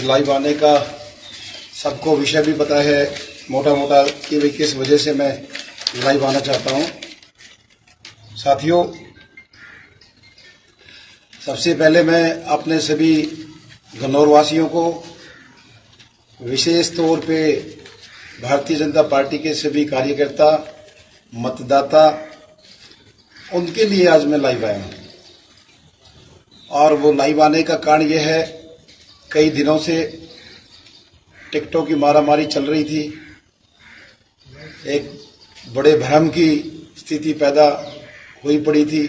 आज लाइव आने का सबको विषय भी पता है मोटा मोटा कि भाई किस वजह से मैं लाइव आना चाहता हूं। साथियों, सबसे पहले मैं अपने सभी गन्नौर वासियों को, विशेष तौर पे भारतीय जनता पार्टी के सभी कार्यकर्ता, मतदाता, उनके लिए आज मैं लाइव आया हूं। और वो लाइव आने का कारण यह है, कई दिनों से टिकटों की मारामारी चल रही थी। एक बड़े भ्रम की स्थिति पैदा हुई पड़ी थी।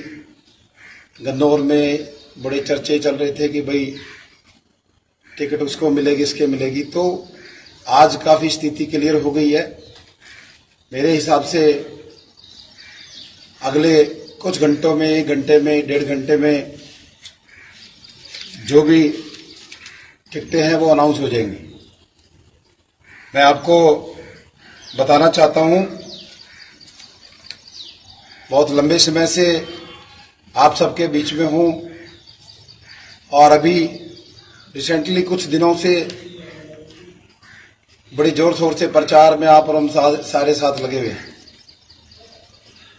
गन्नौर में बड़े चर्चे चल रहे थे कि भाई टिकट उसको मिलेगी, इसके मिलेगी। तो आज काफ़ी स्थिति क्लियर हो गई है। मेरे हिसाब से अगले कुछ घंटों में, 1 घंटे में, 1.5 घंटे में जो भी टिकटें हैं वो अनाउंस हो जाएंगी। मैं आपको बताना चाहता हूं, बहुत लंबे समय से आप सबके बीच में हूं और अभी रिसेंटली कुछ दिनों से बड़ी जोर शोर से प्रचार में आप और हम सारे साथ लगे हुए हैं।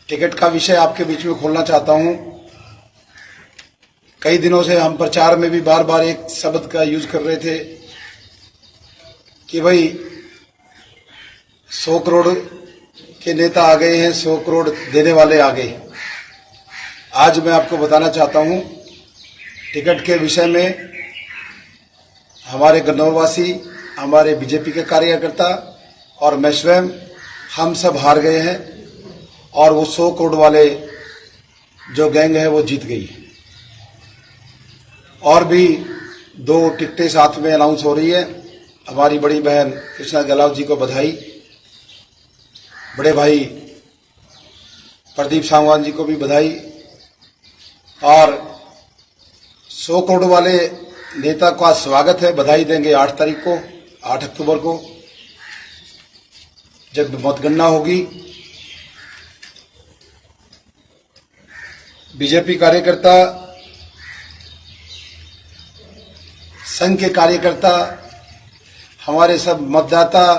टिकट का विषय आपके बीच में खोलना चाहता हूं। कई दिनों से हम प्रचार में भी बार बार एक शब्द का यूज कर रहे थे कि भाई 100 करोड़ के नेता आ गए हैं, 100 करोड़ देने वाले आ गए। आज मैं आपको बताना चाहता हूं, टिकट के विषय में हमारे गन्नौरवासी, हमारे बीजेपी के कार्यकर्ता और मैं स्वयं, हम सब हार गए हैं और वो 100 करोड़ वाले जो गैंग है वो जीत गई। और भी 2 टिकटें साथ में अनाउंस हो रही है। हमारी बड़ी बहन कृष्णा गहलोत जी को बधाई, बड़े भाई प्रदीप सांगवान जी को भी बधाई। और 100 करोड़ वाले नेता का स्वागत है, बधाई देंगे 8 तारीख को, 8 अक्टूबर को जब मतगणना होगी। बीजेपी कार्यकर्ता, संघ के कार्यकर्ता, हमारे सब मतदाता,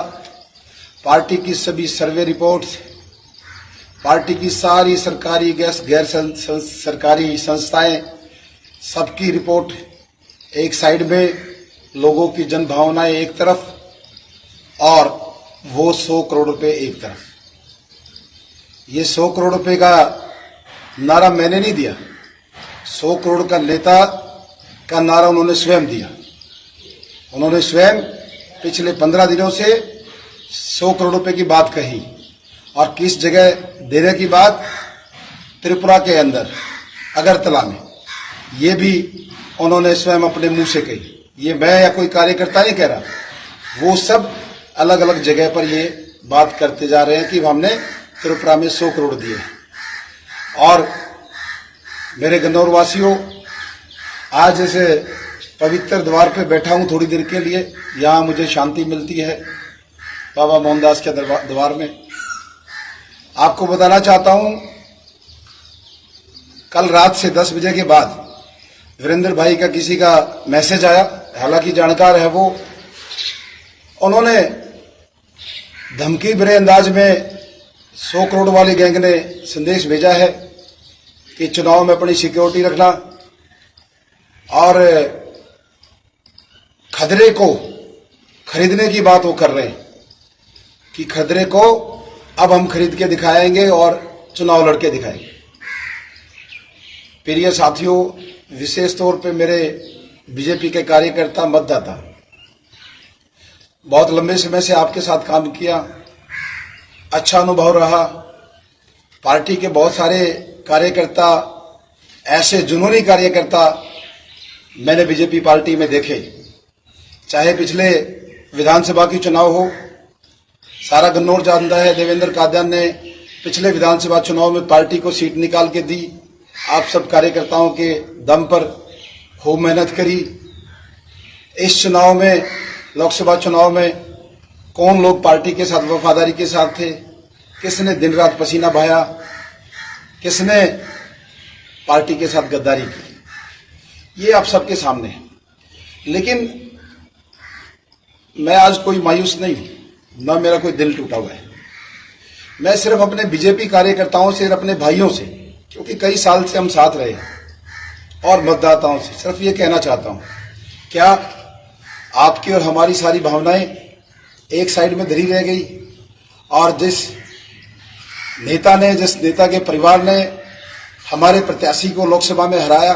पार्टी की सभी सर्वे रिपोर्ट्स, पार्टी की सारी सरकारी गैर सरकारी संस्थाएं, सबकी रिपोर्ट एक साइड में, लोगों की जन भावनाएं एक तरफ और वो 100 करोड़ रुपए एक तरफ। ये 100 करोड़ रुपए का नारा मैंने नहीं दिया, 100 करोड़ का नेता का नारा उन्होंने स्वयं दिया। उन्होंने स्वयं पिछले 15 दिनों से 100 करोड़ रुपए की बात कही। और किस जगह देने की बात? त्रिपुरा के अंदर, अगरतला में। ये भी उन्होंने स्वयं अपने मुंह से कही। ये मैं या कोई कार्यकर्ता नहीं कह रहा, वो सब अलग अलग जगह पर ये बात करते जा रहे हैं कि हमने त्रिपुरा में 100 करोड़ दिए। और मेरे गन्नौर वासियों, आज जैसे पवित्र द्वार पे बैठा हूं थोड़ी देर के लिए, यहां मुझे शांति मिलती है बाबा मोहनदास के द्वार में। आपको बताना चाहता हूं, कल रात से 10 बजे के बाद वीरेंद्र भाई का किसी का मैसेज आया, हालांकि जानकार है वो। उन्होंने धमकी भरे अंदाज में 100 करोड़ वाली गैंग ने संदेश भेजा है कि चुनाव में अपनी सिक्योरिटी रखना और खदरे को खरीदने की बात वो कर रहे हैं कि खदरे को अब हम खरीद के दिखाएंगे और चुनाव लड़के दिखाएंगे। प्रिय साथियों, विशेष तौर पे मेरे बीजेपी के कार्यकर्ता, मतदाता, बहुत लंबे समय से आपके साथ काम किया, अच्छा अनुभव रहा। पार्टी के बहुत सारे कार्यकर्ता, ऐसे जुनूनी कार्यकर्ता मैंने बीजेपी पार्टी में देखे। चाहे पिछले विधानसभा की चुनाव हो, सारा गन्नौर जानता है देवेंद्र कादियान ने पिछले विधानसभा चुनाव में पार्टी को सीट निकाल के दी। आप सब कार्यकर्ताओं के दम पर खूब मेहनत करी। इस चुनाव में, लोकसभा चुनाव में, कौन लोग पार्टी के साथ वफादारी के साथ थे, किसने दिन रात पसीना बहाया, किसने पार्टी के साथ गद्दारी की, ये आप सबके सामने है। लेकिन मैं आज कोई मायूस नहीं हूं, ना मेरा कोई दिल टूटा हुआ है। मैं सिर्फ अपने बीजेपी कार्यकर्ताओं से और अपने भाइयों से, क्योंकि कई साल से हम साथ रहे, और मतदाताओं से सिर्फ ये कहना चाहता हूं, क्या आपकी और हमारी सारी भावनाएं एक साइड में धरी रह गई? और जिस नेता के परिवार ने हमारे प्रत्याशी को लोकसभा में हराया,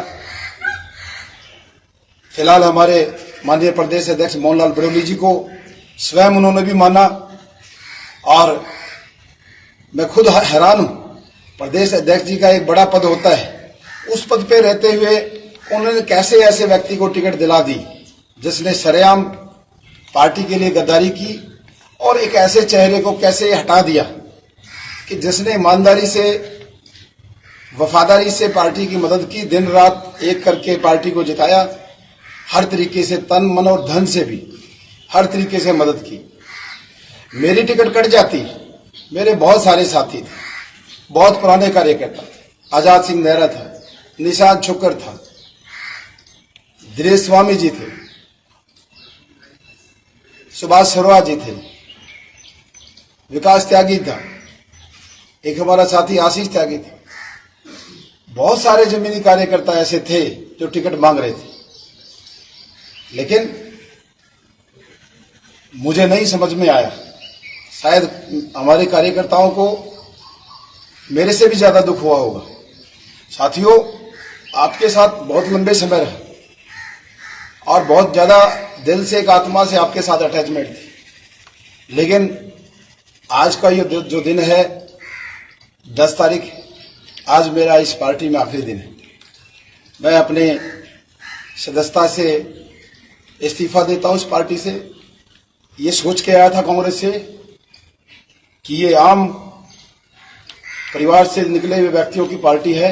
फिलहाल हमारे माननीय प्रदेश अध्यक्ष मोहनलाल बड़ौली जी को स्वयं उन्होंने भी माना, और मैं खुद हैरान हूं। प्रदेश अध्यक्ष जी का एक बड़ा पद होता है, उस पद पे रहते हुए उन्होंने कैसे ऐसे व्यक्ति को टिकट दिला दी जिसने सरेआम पार्टी के लिए गद्दारी की, और एक ऐसे चेहरे को कैसे हटा दिया कि जिसने ईमानदारी से, वफादारी से पार्टी की मदद की, दिन रात एक करके पार्टी को जिताया, हर तरीके से तन मन और धन से भी हर तरीके से मदद की। मेरी टिकट कट जाती, मेरे बहुत सारे साथी थे, बहुत पुराने कार्यकर्ता थे, आजाद सिंह नेहरा था, निषाद छोकर था, दिनेश स्वामी जी थे, सुभाष सरवा जी थे, विकास त्यागी था, एक हमारा साथी आशीष त्यागी था। बहुत सारे जमीनी कार्यकर्ता ऐसे थे जो टिकट मांग रहे थे, लेकिन मुझे नहीं समझ में आया। शायद हमारे कार्यकर्ताओं को मेरे से भी ज्यादा दुख हुआ होगा। साथियों, आपके साथ बहुत लंबे समय रहा और बहुत ज्यादा दिल से, एक आत्मा से आपके साथ अटैचमेंट थी, लेकिन आज का ये जो दिन है 10 तारीख, आज मेरा इस पार्टी में आखिरी दिन है। मैं अपने सदस्यता से इस्तीफा देता हूं इस पार्टी से। ये सोच के आया था कांग्रेस से कि ये आम परिवार से निकले हुए व्यक्तियों की पार्टी है,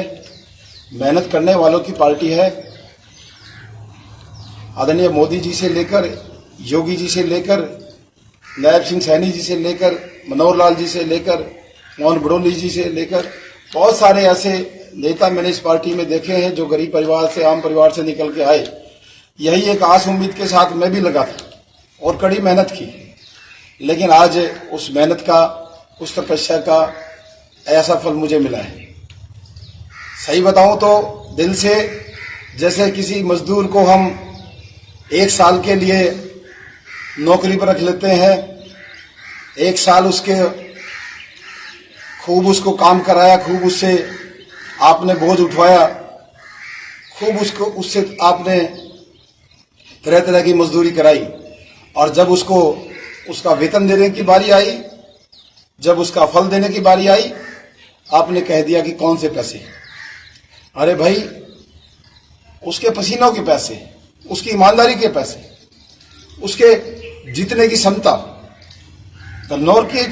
मेहनत करने वालों की पार्टी है। आदरणीय मोदी जी से लेकर, योगी जी से लेकर, नायब सिंह सैनी जी से लेकर, मनोहर लाल जी से लेकर, मोहन बड़ौली जी से लेकर, बहुत सारे ऐसे नेता मैंने इस पार्टी में देखे हैं जो गरीब परिवार से, आम परिवार से निकल के आए। यही एक आस उम्मीद के साथ मैं भी लगा था और कड़ी मेहनत की, लेकिन आज उस मेहनत का, उस तपस्या का ऐसा फल मुझे मिला है। सही बताऊं तो दिल से, जैसे किसी मजदूर को हम 1 साल के लिए नौकरी पर रख लेते हैं, 1 साल खूब उसको काम कराया, खूब उससे आपने बोझ उठवाया, खूब उससे आपने तरह तरह की मजदूरी कराई, और जब उसको उसका वेतन देने की बारी आई, जब उसका फल देने की बारी आई, आपने कह दिया कि कौन से पैसे। अरे भाई, उसके पसीनों के पैसे, उसकी ईमानदारी के पैसे, उसके जीतने की क्षमता। कन्नौर की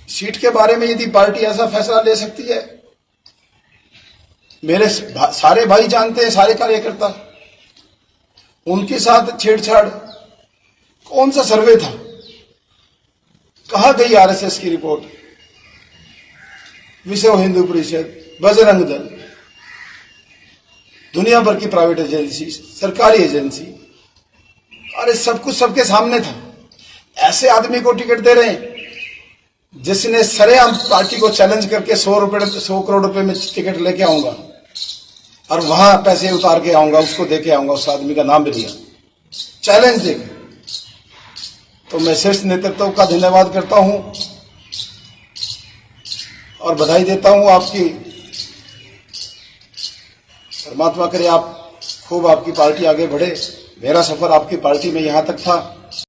सीट के बारे में यदि पार्टी ऐसा फैसला ले सकती है, मेरे सारे भाई जानते हैं, सारे कार्यकर्ता, उनके साथ छेड़छाड़, कौन सा सर्वे था, कहां गई आरएसएस की रिपोर्ट, विश्व हिंदू परिषद, बजरंग दल, दुनिया भर की प्राइवेट एजेंसी, सरकारी एजेंसी, अरे सब कुछ सबके सामने था। ऐसे आदमी को टिकट दे रहे हैं जिसने सरेआम पार्टी को चैलेंज करके 100 करोड़ रुपए में टिकट लेके आऊंगा और वहां पैसे उतार के आऊंगा, उसको दे के आऊंगा, उस आदमी का नाम भी लिया, चैलेंज देकर। तो मैं शीर्ष नेतृत्व का धन्यवाद करता हूं और बधाई देता हूं आपकी। परमात्मा करे आप खूब, आपकी पार्टी आगे बढ़े। मेरा सफर आपकी पार्टी में यहां तक था।